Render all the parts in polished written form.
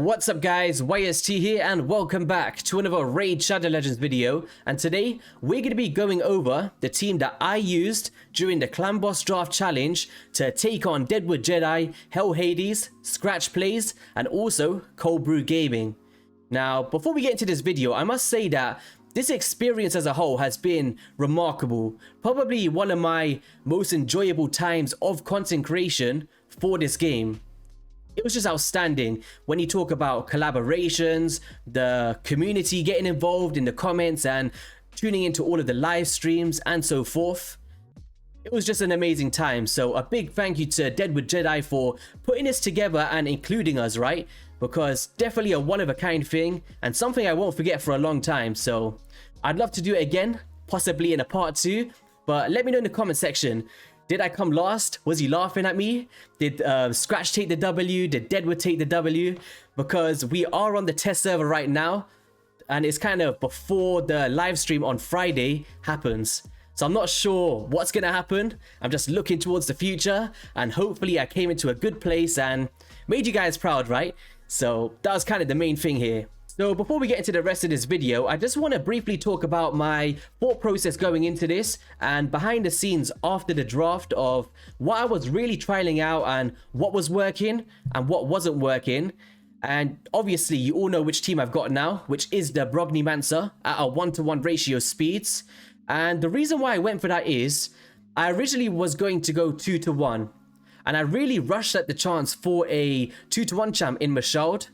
What's up guys, YST here and welcome back to another Raid Shadow Legends video, and today we're going to be going over the team that I used during the Clan Boss Draft Challenge to take on Deadwood Jedi, Hell Hades, Scratch Plays and also Cold Brew Gaming. Now before we get into this video, I must say that this experience as a whole has been remarkable, probably one of my most enjoyable times of content creation for this game. It was just outstanding when you talk about collaborations, the community getting involved in the comments and tuning into all of the live streams and so forth. It was just an amazing time, so a big thank you to Deadwood Jedi for putting this together and including us, right? Because definitely a one-of-a-kind thing and something I won't forget for a long time, so I'd love to do it again, possibly in a part 2, but let me know in the comment section. Did I come last? Was he laughing at me? Did Scratch take the W? Did Deadwood take the W? Because we are on the test server right now and it's kind of before the live stream on Friday happens. So I'm not sure what's going to happen. I'm just looking towards the future and hopefully I came into a good place and made you guys proud, right? So that was kind of the main thing here. So before we get into the rest of this video, I just want to briefly talk about my thought process going into this and behind the scenes after the draft of what I was really trialing out and what was working and what wasn't working. And obviously you all know which team I've got now, which is the Brogni Mancer at a 1-to-1 ratio speeds. And the reason why I went for that is I originally was going to go 2-to-1 and I really rushed at the chance for a 2-to-1 champ in Mashaud.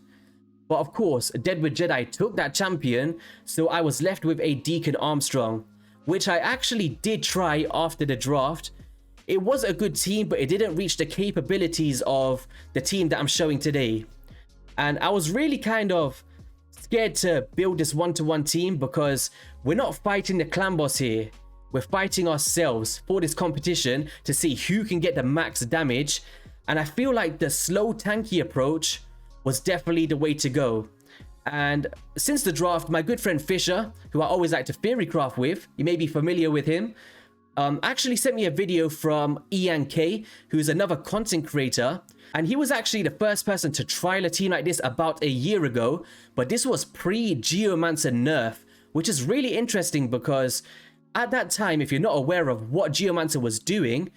But of course, Deadwood Jedi took that champion, so I was left with a Deacon Armstrong, which I actually did try after the draft. It was a good team, but it didn't reach the capabilities of the team that I'm showing today. And I was really kind of scared to build this 1-to-1 team because we're not fighting the clan boss here. We're fighting ourselves for this competition to see who can get the max damage. And I feel like the slow tanky approach was definitely the way to go. And since the draft, my good friend Fisher, who I always like to theorycraft with, you may be familiar with him, actually sent me a video from IanK, who's another content creator, and he was actually the first person to trial a team like this about a year ago, but this was pre-Geomancer nerf, which is really interesting because at that time, if you're not aware of what Geomancer was doing,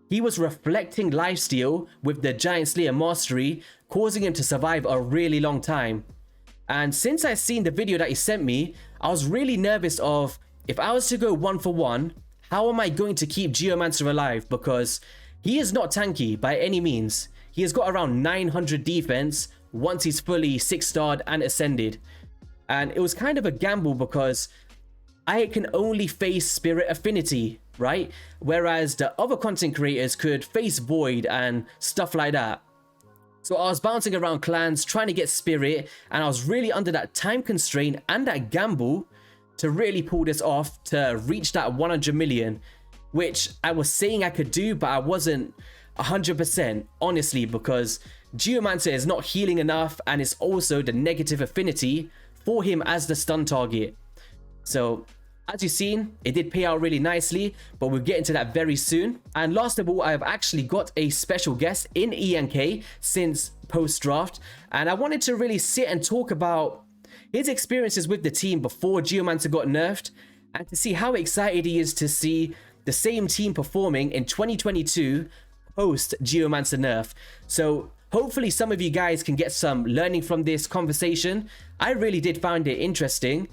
he was reflecting lifesteal with the Giant Slayer mastery, causing him to survive a really long time. And since I seen the video that he sent me, I was really nervous of if I was to go 1-for-1, how am I going to keep Geomancer alive? Because he is not tanky by any means. He has got around 900 defense once he's fully 6-starred and ascended. And it was kind of a gamble because I can only face Spirit Affinity, right? Whereas the other content creators could face Void and stuff like that. So I was bouncing around clans trying to get Spirit and I was really under that time constraint and that gamble to really pull this off to reach that 100 million, which I was saying I could do, but I wasn't 100% honestly because Geomancer is not healing enough and it's also the negative affinity for him as the stun target. So as you've seen, it did pay out really nicely, but we'll get into that very soon. And last of all, I've actually got a special guest in IanK since post-draft, and I wanted to really sit and talk about his experiences with the team before Geomancer got nerfed, and to see how excited he is to see the same team performing in 2022 post-Geomancer nerf. So hopefully some of you guys can get some learning from this conversation. I really did find it interesting.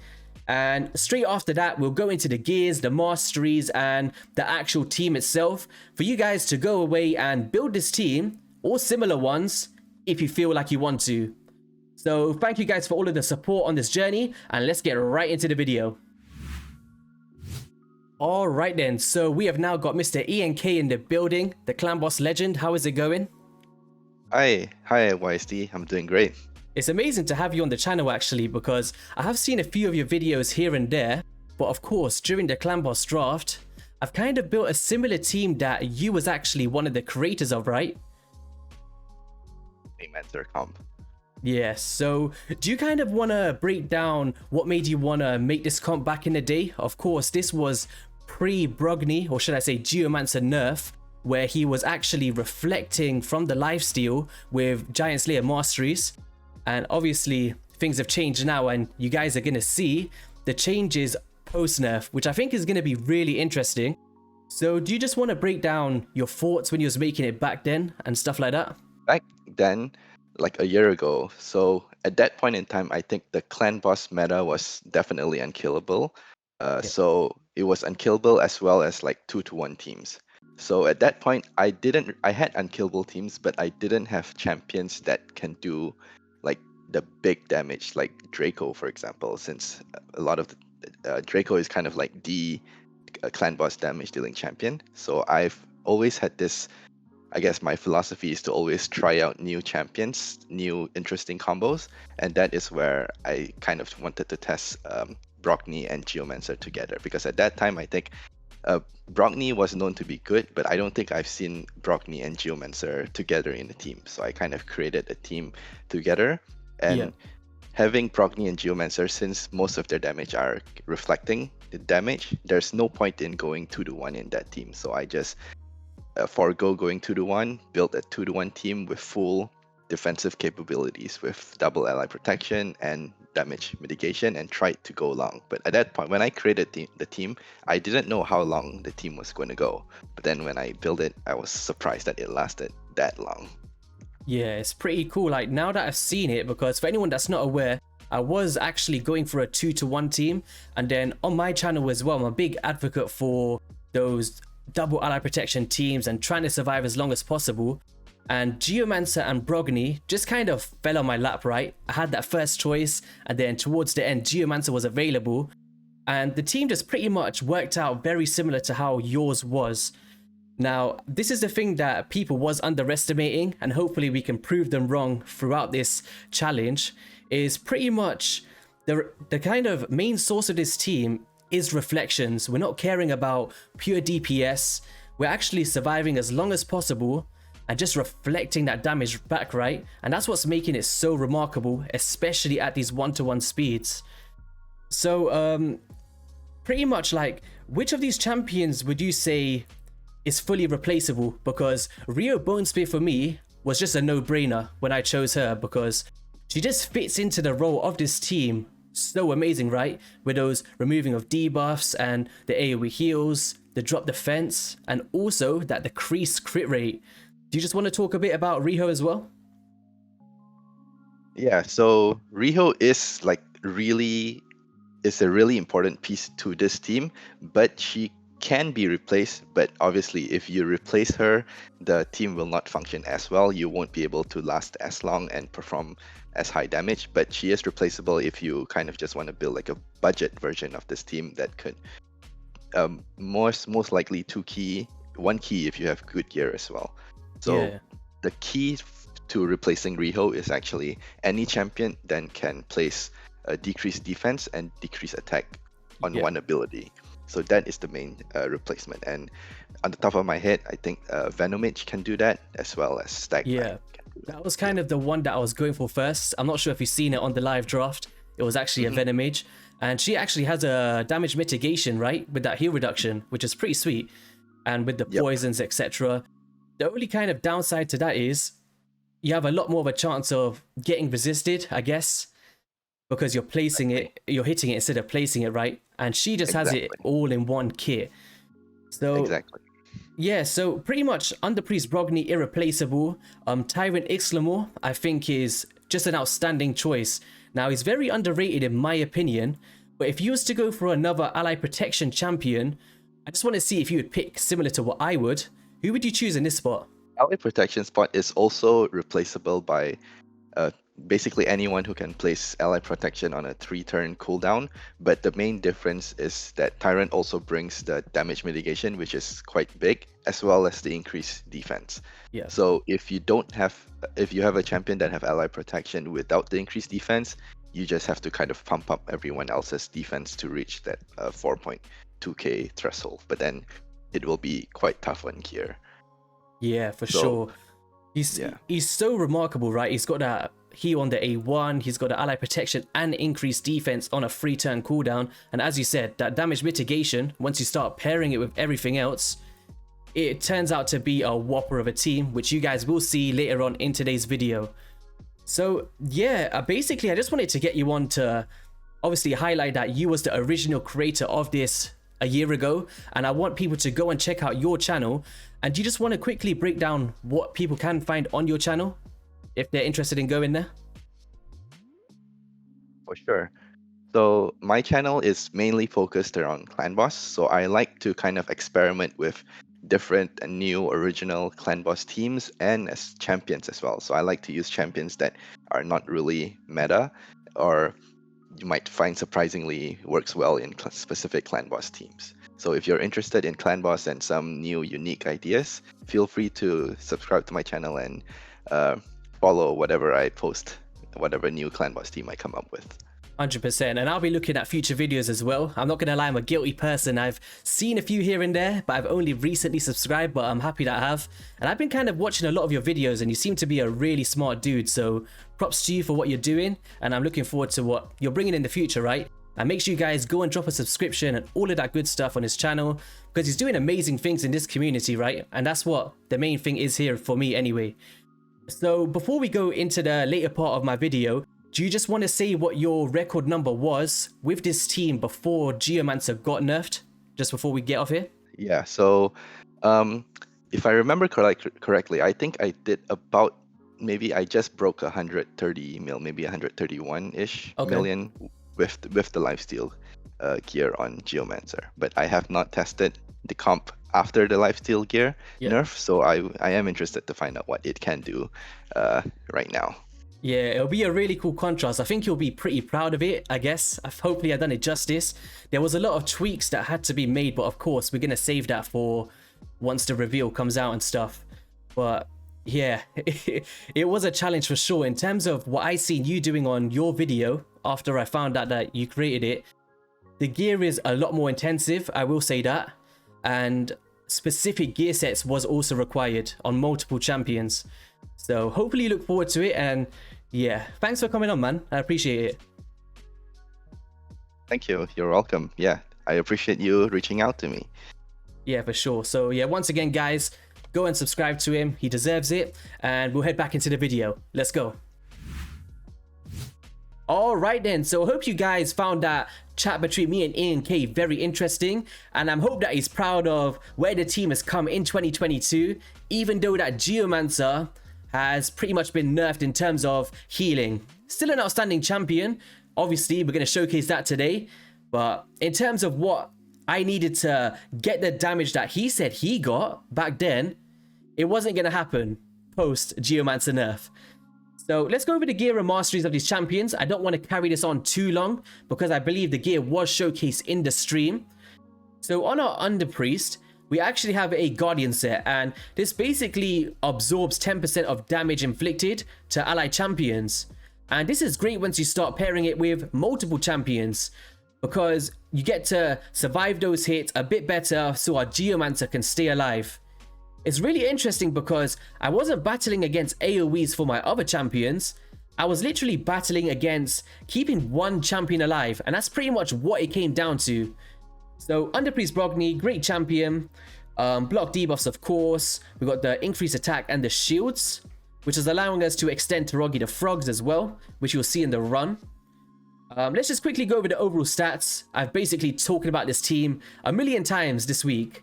And straight after that, we'll go into the gears, the masteries, and the actual team itself for you guys to go away and build this team or similar ones if you feel like you want to. So thank you guys for all of the support on this journey, and let's get right into the video. All right then, so we have now got Mr. IanK in the building, the Clan Boss legend. How is it going? Hi YSD, I'm doing great. It's amazing to have you on the channel actually, because I have seen a few of your videos here and there, but of course during the Clan Boss draft, I've kind of built a similar team that you was actually one of the creators of, right? A mentor comp. Yes, so do you kind of want to break down what made you want to make this comp back in the day? Of course, this was pre-Brogni, or should I say Geomancer nerf, where he was actually reflecting from the lifesteal with Giant Slayer masteries. And obviously things have changed now, and you guys are going to see the changes post nerf, which I think is going to be really interesting. So do you just want to break down your thoughts when you was making it back then and stuff like that? Back then, like a year ago, so at that point in time, I think the clan boss meta was definitely unkillable. Yeah. So it was unkillable as well as like 2-to-1 teams. So at that point, I had unkillable teams, but I didn't have champions that can do like the big damage, like Draco, for example, since a lot of Draco is kind of like the clan boss damage dealing champion. So I've always had this, I guess my philosophy is to always try out new champions, new interesting combos, and that is where I kind of wanted to test Brockney and Geomancer together, because at that time I think Brockney was known to be good, but I don't think I've seen Brockney and Geomancer together in a team. So I kind of created a team together, and Yeah. having Brockney and Geomancer, since most of their damage are reflecting the damage, there's no point in going 2-to-1 in that team. So I just forego going 2-to-1, build a 2-to-1 team with full defensive capabilities with double ally protection and damage mitigation, and tried to go long. But at that point, when I created the team, I didn't know how long the team was going to go. But then when I built it, I was surprised that it lasted that long. Yeah, it's pretty cool. Like, now that I've seen it, because for anyone that's not aware, I was actually going for a 2-to-1 team. And then on my channel as well, I'm a big advocate for those double ally protection teams and trying to survive as long as possible. And Geomancer and Brockney just kind of fell on my lap, right? I had that first choice, and then towards the end, Geomancer was available. And the team just pretty much worked out very similar to how yours was. Now, this is the thing that people was underestimating, and hopefully we can prove them wrong throughout this challenge, is pretty much the kind of main source of this team is reflections. We're not caring about pure DPS. We're actually surviving as long as possible and just reflecting that damage back, right? And that's what's making it so remarkable, especially at these 1-to-1 speeds. So, pretty much like, which of these champions would you say is fully replaceable? Because Rio Bonespear for me was just a no-brainer when I chose her, because she just fits into the role of this team so amazing, right? With those removing of debuffs and the AoE heals, the drop defense, and also that decreased crit rate. Do you just want to talk a bit about Riho as well? Yeah, so Riho is like is a really important piece to this team, but she can be replaced. But obviously, if you replace her, the team will not function as well. You won't be able to last as long and perform as high damage. But she is replaceable if you kind of just want to build like a budget version of this team that could most likely 2-key, 1-key if you have good gear as well. So Yeah. the key to replacing Riho is actually any champion then can place a decreased defense and decreased attack on one ability. So that is the main replacement. And on the top of my head, I think Venomage can do that, as well as Stag. Yeah, that was kind of the one that I was going for first. I'm not sure if you've seen it on the live draft. It was actually a Venomage, and she actually has a damage mitigation, right, with that heal reduction, which is pretty sweet, and with the poisons, etc. The only kind of downside to that is you have a lot more of a chance of getting resisted, I guess, because you're placing it, you're hitting it instead of placing it, right? And she just has it all in one kit. So yeah, so pretty much Underpriest Brockney irreplaceable. Tyrant Ixlamore I think is just an outstanding choice. Now he's very underrated in my opinion, but if you was to go for another ally protection champion, I just want to see if you would pick similar to what I would. Who would you choose in this spot? Ally protection spot is also replaceable by basically anyone who can place ally protection on a 3-turn cooldown, but the main difference is that Tyrant also brings the damage mitigation, which is quite big, as well as the increased defense. Yeah. So if you have a champion that have ally protection without the increased defense, you just have to kind of pump up everyone else's defense to reach that 4.2k threshold, but then it will be quite tough on gear. Yeah, for sure. He's so remarkable, right? He's got that heal on the A1, he's got the ally protection and increased defense on a 3-turn cooldown, and as you said, that damage mitigation, once you start pairing it with everything else, it turns out to be a whopper of a team, which you guys will see later on in today's video. So yeah, basically I just wanted to get you on to obviously highlight that you was the original creator of this a year ago, and I want people to go and check out your channel. And do you just want to quickly break down what people can find on your channel if they're interested in going there? For sure. So my channel is mainly focused around Clan Boss. So I like to kind of experiment with different and new original Clan Boss teams and as champions as well. So I like to use champions that are not really meta, or you might find surprisingly works well in specific Clan Boss teams. So if you're interested in Clan Boss and some new unique ideas, feel free to subscribe to my channel and follow whatever I post, whatever new Clan Boss team I come up with. 100%, and I'll be looking at future videos as well. I'm not gonna lie, I'm a guilty person. I've seen a few here and there, but I've only recently subscribed, but I'm happy that I have. And I've been kind of watching a lot of your videos, and you seem to be a really smart dude, so props to you for what you're doing, and I'm looking forward to what you're bringing in the future, right? And make sure you guys go and drop a subscription and all of that good stuff on his channel, because he's doing amazing things in this community, right? And that's what the main thing is here for me anyway. So before we go into the later part of my video, do you just want to say what your record number was with this team before Geomancer got nerfed? Just before we get off here? Yeah, so if I remember correctly, I think I did about, maybe I just broke 130 mil, maybe 131-ish million with the lifesteal gear on Geomancer. But I have not tested the comp after the lifesteal gear nerf, so I am interested to find out what it can do right now. Yeah, it'll be a really cool contrast. I think you'll be pretty proud of it, I guess. Hopefully I've done it justice. There was a lot of tweaks that had to be made, but of course we're going to save that for once the reveal comes out and stuff. But yeah, it was a challenge for sure. In terms of what I seen you doing on your video after I found out that you created it, the gear is a lot more intensive, I will say that. And specific gear sets was also required on multiple champions. So hopefully you look forward to it, and yeah, thanks for coming on, man. I appreciate it. Thank you. You're welcome. Yeah, I appreciate you reaching out to me. Yeah, for sure. So yeah, once again, guys, go and subscribe to him. He deserves it. And we'll head back into the video. Let's go. Alright then, so I hope you guys found that chat between me and IanK very interesting, and I hope that he's proud of where the team has come in 2022, even though that Geomancer has pretty much been nerfed in terms of healing. Still an outstanding champion. Obviously, we're going to showcase that today, but in terms of what I needed to get the damage that he said he got back then, it wasn't going to happen post Geomancer nerf. So let's go over the gear and masteries of these champions. I don't want to carry this on too long because I believe the gear was showcased in the stream. So on our Underpriest, we actually have a Guardian set, and this basically absorbs 10% of damage inflicted to allied champions. And this is great once you start pairing it with multiple champions, because you get to survive those hits a bit better so our Geomancer can stay alive. It's really interesting because I wasn't battling against AoEs for my other champions. I was literally battling against keeping one champion alive, and that's pretty much what it came down to. So Underpriest Brogni, great champion. Block debuffs, of course. We got the increased attack and the shields, which is allowing us to extend Tarogi the frogs as well, which you'll see in the run. Let's just quickly go over the overall stats. I've basically talked about this team a million times this week.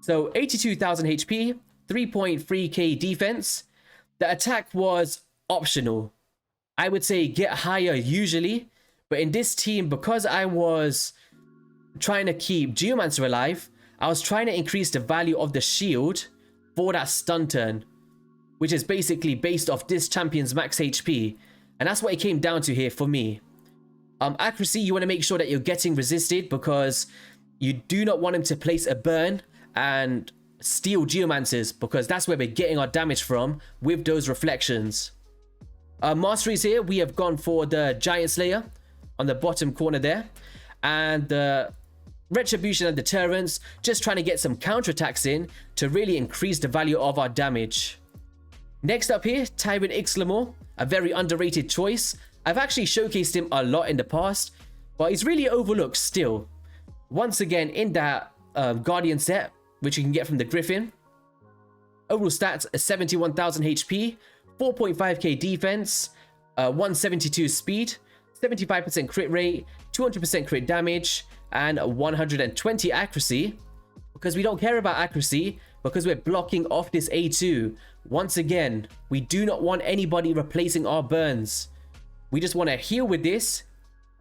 So 82,000 HP, 3.3k defense. The attack was optional. I would say get higher usually, but in this team, because I was trying to keep Geomancer alive, I was trying to increase the value of the shield for that stun turn, which is basically based off this champion's max HP. And that's what it came down to here for me. Accuracy, you want to make sure that you're getting resisted, because you do not want him to place a burn and steal Geomancers, because that's where we're getting our damage from with those reflections. Masteries here, we have gone for the Giant Slayer on the bottom corner there, and the Retribution and Deterrence, just trying to get some counterattacks in to really increase the value of our damage. Next up here, Tyrant Ixlamore, a very underrated choice. I've actually showcased him a lot in the past, but he's really overlooked still. Once again, in that Guardian set, which you can get from the Griffin. Overall stats, 71,000 HP, 4.5k defense, 172 speed, 75% crit rate, 200% crit damage, and 120 accuracy. Because we don't care about accuracy, because we're blocking off this A2. Once again, we do not want anybody replacing our burns. We just want to heal with this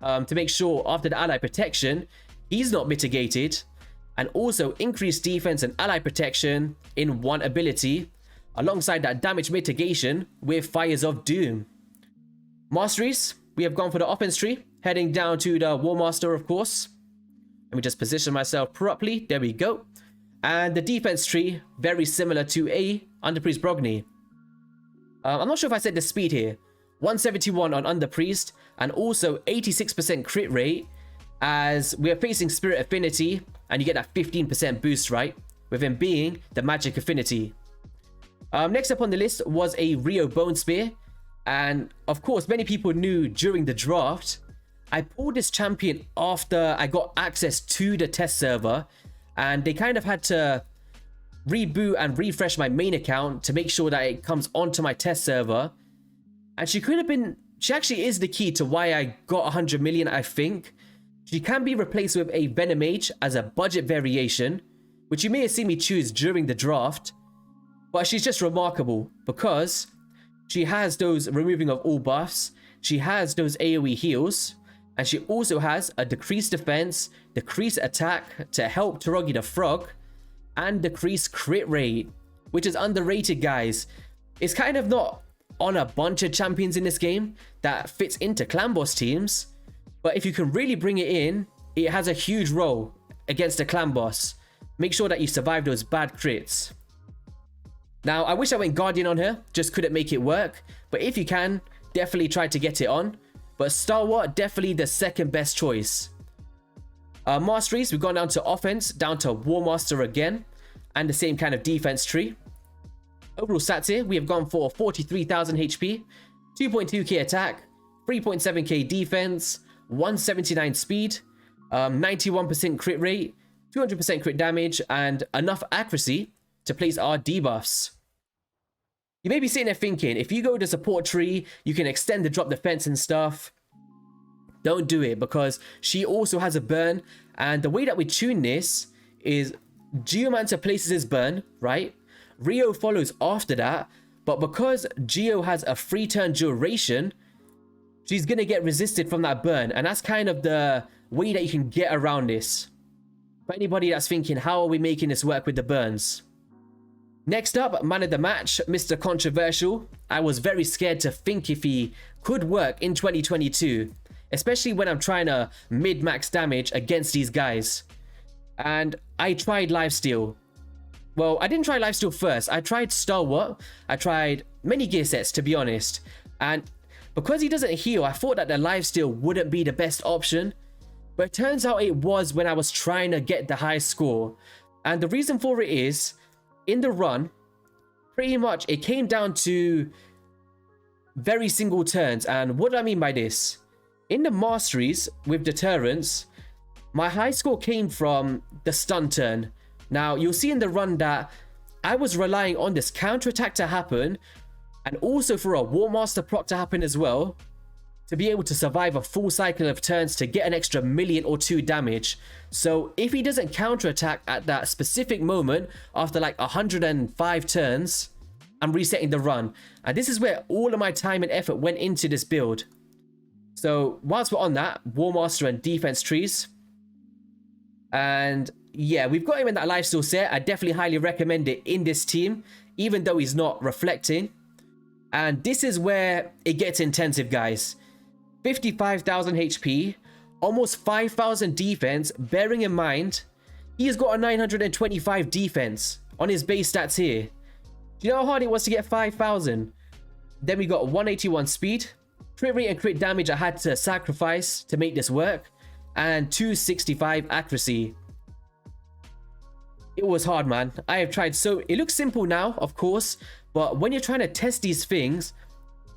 to make sure after the ally protection, he's not mitigated. And also increase defense and ally protection in one ability, alongside that damage mitigation with Fires of Doom. Masteries, we have gone for the offense tree, heading down to the War Master, of course. Let me just position myself properly. There we go. And the defense tree, very similar to a Underpriest Brogni. I'm not sure if I said the speed here. 171 on Underpriest, and also 86% crit rate, as we are facing Spirit Affinity, and you get that 15% boost, right? With him being the Magic Affinity. Next up on the list was a Rio Bone Spear. And of course, many people knew during the draft, I pulled this champion after I got access to the test server, and they kind of had to reboot and refresh my main account to make sure that it comes onto my test server. And she actually is the key to why I got 100 million, I think. She can be replaced with a Venom Mage as a budget variation, which you may have seen me choose during the draft. But she's just remarkable because she has those removing of all buffs, she has those AoE heals, and she also has a decreased defense, decreased attack to help Torogi the Frog, and decreased crit rate, which is underrated, guys. It's kind of not on a bunch of champions in this game that fits into clan boss teams, but if you can really bring it in, it has a huge role against a clan boss. Make sure that you survive those bad crits. Now, I wish I went Guardian on her, just couldn't make it work, but if you can, definitely try to get it on. But Stalwart, definitely the second best choice. Masteries, we've gone down to offense, down to War Master again, and the same kind of defense tree. Overall stats here, we have gone for 43,000 HP, 2.2k attack, 3.7k defense, 179 speed, 91% crit rate, 200% crit damage, and enough accuracy to place our debuffs. You may be sitting there thinking, if you go to support tree, you can extend the drop defense and stuff. Don't do it, because she also has a burn, and the way that we tune this is Geomancer places his burn, right? Rio follows after that, but because Geo has a free turn duration, she's gonna get resisted from that burn, and that's kind of the way that you can get around this. For anybody that's thinking, how are we making this work with the burns? Next up, man of the match, Mr. Controversial. I was very scared to think if he could work in 2022, especially when I'm trying to mid-max damage against these guys. And I tried Lifesteal. Well, I didn't try Lifesteal first. I tried Stalwart. I tried many gear sets, to be honest. And because he doesn't heal, I thought that the Lifesteal wouldn't be the best option. But it turns out it was when I was trying to get the high score. And the reason for it is, in the run, pretty much it came down to very single turns. And what do I mean by this? In the Masteries with Deterrence, my high score came from the stun turn. Now, you'll see in the run that I was relying on this counterattack to happen, and also for a War Master proc to happen as well, to be able to survive a full cycle of turns to get an extra million or two damage. So if he doesn't counterattack at that specific moment after like 105 turns, I'm resetting the run. And this is where all of my time and effort went into this build. So whilst we're on that, War Master and defense trees. And yeah, we've got him in that lifesteal set. I definitely highly recommend it in this team, even though he's not reflecting. And this is where it gets intensive, guys. 55,000 HP, almost 5,000 defense, bearing in mind, he's got a 925 defense on his base stats here. Do you know how hard it was to get 5,000? Then we got 181 speed, crit rate and crit damage I had to sacrifice to make this work, and 265 accuracy. It was hard, man. I have tried so... It looks simple now, of course, but when you're trying to test these things,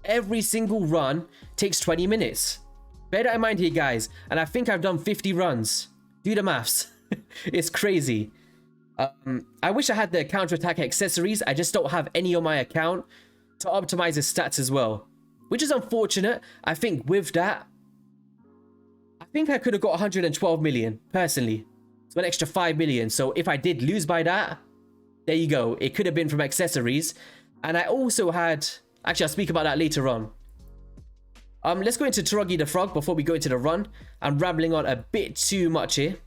every single run takes 20 minutes. Bear that in mind here, guys. And I think I've done 50 runs. Do the maths. It's crazy. I wish I had the counterattack accessories. I just don't have any on my account to optimize his stats as well. which is unfortunate. I think with that, I think I could have got 112 million personally. So an extra 5 million. So if I did lose by that, there you go. It could have been from accessories. And I also had, actually I'll speak about that later on. Let's go into Taraji the Frog before we go into the run. I'm rambling on a bit too much here.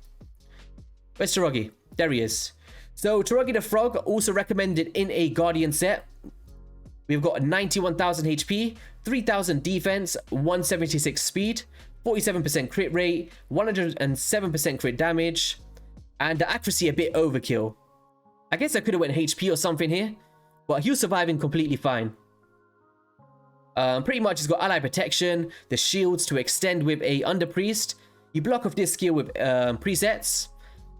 Where's Taraji? There he is. So Taraji the Frog also recommended in a Guardian set. We've got 91,000 HP, 3,000 defense, 176 speed, 47% crit rate, 107% crit damage, and the accuracy a bit overkill. I guess I could have went HP or something here, but he was surviving completely fine. Pretty much he's got ally protection, the shields to extend with a under priest. You block off this skill with presets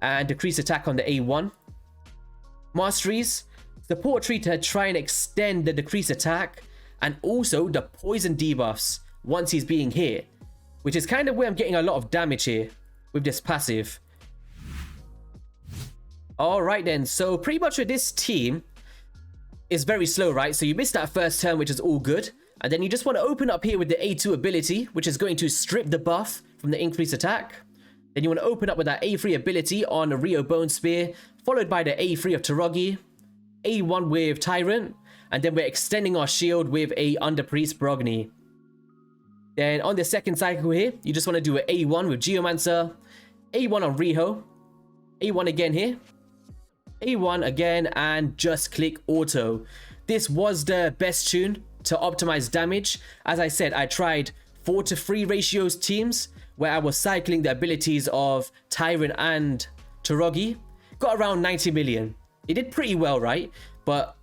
and decrease attack on the A1. Masteries, support tree to try and extend the decrease attack, and also the poison debuffs once he's being hit, which is kind of where I'm getting a lot of damage here with this passive. Alright then, so pretty much with this team, it's very slow, right? So you missed that first turn, which is all good. And then you just want to open up here with the A2 ability, which is going to strip the buff from the increased attack. Then you want to open up with that A3 ability on Rio Bone Spear, followed by the A3 of Taraji, A1 with Tyrant, and then we're extending our shield with a Under Priest Brogni. Then on the second cycle here, you just want to do an A1 with Geomancer, A1 on Riho, A1 again here, A1 again, and just click auto. This was the best tune to optimize damage. As I said, I tried 4-to-3 ratios teams where I was cycling the abilities of Tyrant and Taraji. Got around 90 million. It did pretty well, right? But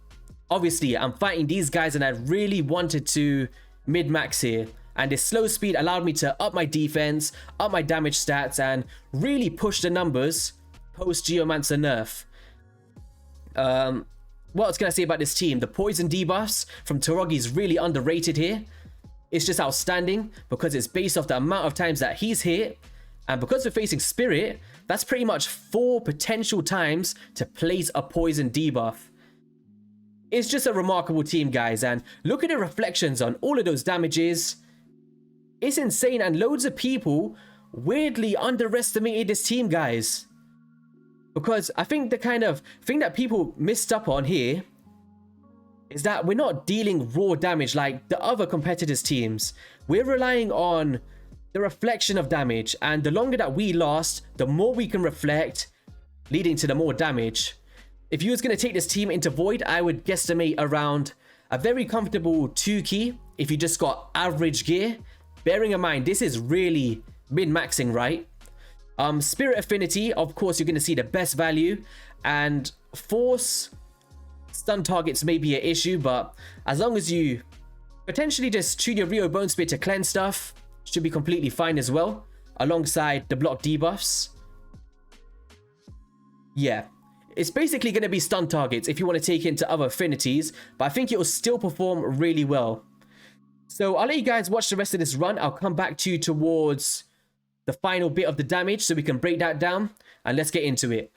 obviously I'm fighting these guys and I really wanted to mid-max here. And this slow speed allowed me to up my defense, up my damage stats, and really push the numbers post Geomancer nerf. What else can I say about this team? The poison debuffs from Taraji is really underrated here. It's just outstanding because it's based off the amount of times that he's hit. And because we're facing Spirit, that's pretty much 4 potential times to place a poison debuff. It's just a remarkable team, guys. And look at the reflections on all of those damages. It's insane, and loads of people weirdly underestimated this team, guys. Because I think the kind of thing that people missed up on here is that we're not dealing raw damage like the other competitors' teams. We're relying on the reflection of damage, and the longer that we last, the more we can reflect, leading to the more damage. If you was going to take this team into Void, I would guesstimate around a very comfortable 2 key if you just got average gear. Bearing in mind, this is really min-maxing, right? Spirit Affinity, of course, you're going to see the best value, and Force stun targets may be an issue, but as long as you potentially just tune your Rio Bone Spear to cleanse stuff, should be completely fine as well, alongside the block debuffs. Yeah, it's basically going to be stun targets if you want to take into other affinities, but I think it will still perform really well. So I'll let you guys watch the rest of this run. I'll come back to you towards the final bit of the damage so we can break that down, and let's get into it.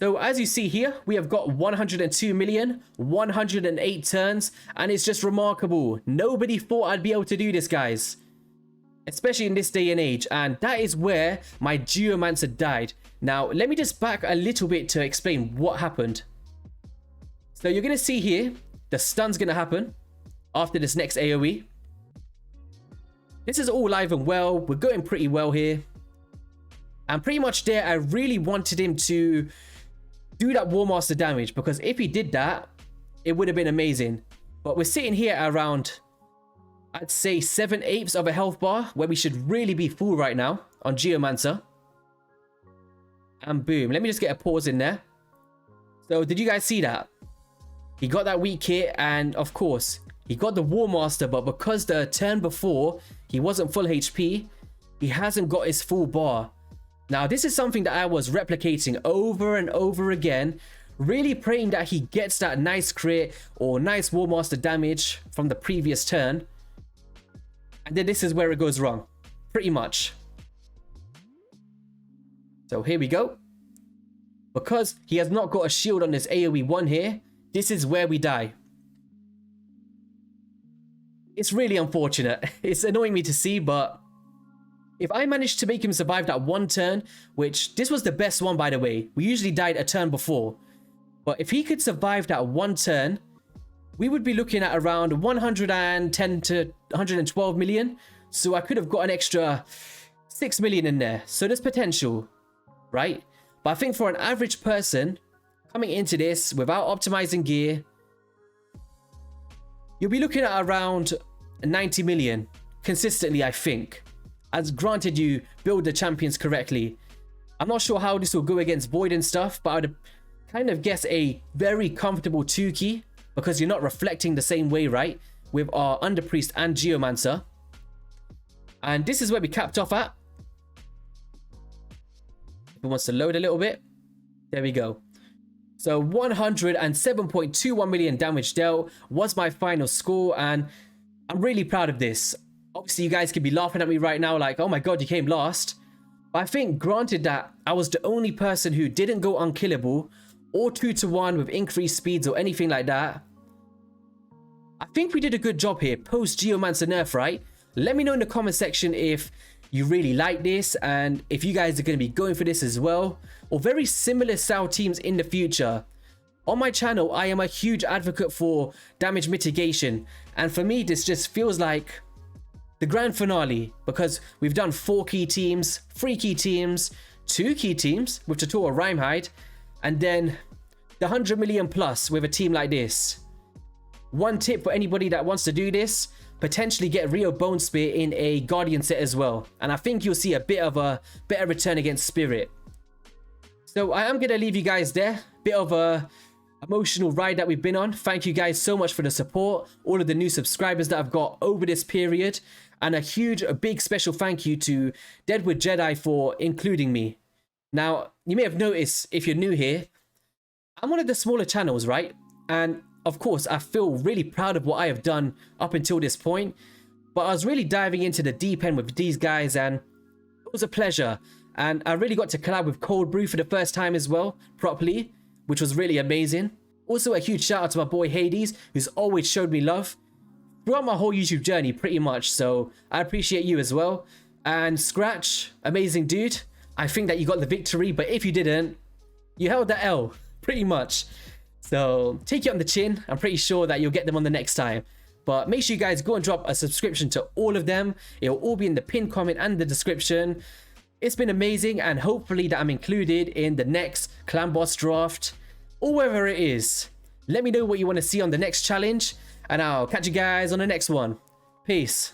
So as you see here, we have got 102 million, 108 turns, and it's just remarkable. Nobody thought I'd be able to do this, guys. Especially in this day and age, and that is where my Geomancer died. Now, let me just back a little bit to explain what happened. So you're going to see here, the stun's going to happen after this next AoE. This is all live and well. We're going pretty well here. And pretty much there, I really wanted him to do that War Master damage, because if he did that, it would have been amazing. But we're sitting here around, I'd say 7/8 of a health bar, where we should really be full right now on Geomancer. And boom, let me just get a pause in there. So did you guys see that? He got that weak hit, and of course, he got the War Master, but because the turn before, he wasn't full HP, he hasn't got his full bar. Now, this is something that I was replicating over and over again, really praying that he gets that nice crit or nice War Master damage from the previous turn. And then this is where it goes wrong, pretty much. So here we go. Because he has not got a shield on this AoE 1 here, this is where we die. It's really unfortunate. It's annoying me to see, but if I managed to make him survive that one turn, which this was the best one, by the way. We usually died a turn before. But if he could survive that one turn, we would be looking at around 110 to 112 million. So I could have got an extra 6 million in there. So there's potential, right? But I think for an average person coming into this without optimizing gear, you'll be looking at around 90 million consistently, I think. As granted, you build the champions correctly. I'm not sure how this will go against Void and stuff, but I would kind of guess a very comfortable 2 key, because you're not reflecting the same way, right? With our Underpriest and Geomancer. And this is where we capped off at. If it wants to load a little bit. There we go. So 107.21 million damage dealt was my final score, and I'm really proud of this. Obviously, you guys could be laughing at me right now like, oh my god, you came last. But I think, granted that I was the only person who didn't go unkillable or 2-to-1 with increased speeds or anything like that, I think we did a good job here post Geomancer nerf, right? Let me know in the comment section if you really like this and if you guys are going to be going for this as well, or very similar style teams in the future. On my channel, I am a huge advocate for damage mitigation, and for me this just feels like the grand finale, because we've done 4 key teams, 3 key teams, 2 key teams with Tutorial Rhymehide, and then the 100 million plus with a team like this. One tip for anybody that wants to do this, potentially get Rio Bone Spear in a Guardian set as well, and I think you'll see a bit of a better return against Spirit. So I am going to leave you guys there, bit of a emotional ride that we've been on. Thank you guys so much for the support, all of the new subscribers that I've got over this period, and a big special thank you to Deadwood Jedi for including me. Now, you may have noticed, if you're new here, I'm one of the smaller channels, right? And of course, I feel really proud of what I have done up until this point, but I was really diving into the deep end with these guys, and it was a pleasure. And I really got to collab with Cold Brew for the first time as well, properly, which was really amazing. Also, a huge shout out to my boy Hades, who's always showed me love throughout my whole YouTube journey, pretty much. So I appreciate you as well. And Scratch, amazing dude. I think that you got the victory, but if you didn't, you held the L, pretty much. So take it on the chin. I'm pretty sure that you'll get them on the next time. But make sure you guys go and drop a subscription to all of them. It'll all be in the pinned comment and the description. It's been amazing, and hopefully that I'm included in the next clan boss draft, or wherever it is. Let me know what you want to see on the next challenge, and I'll catch you guys on the next one. Peace.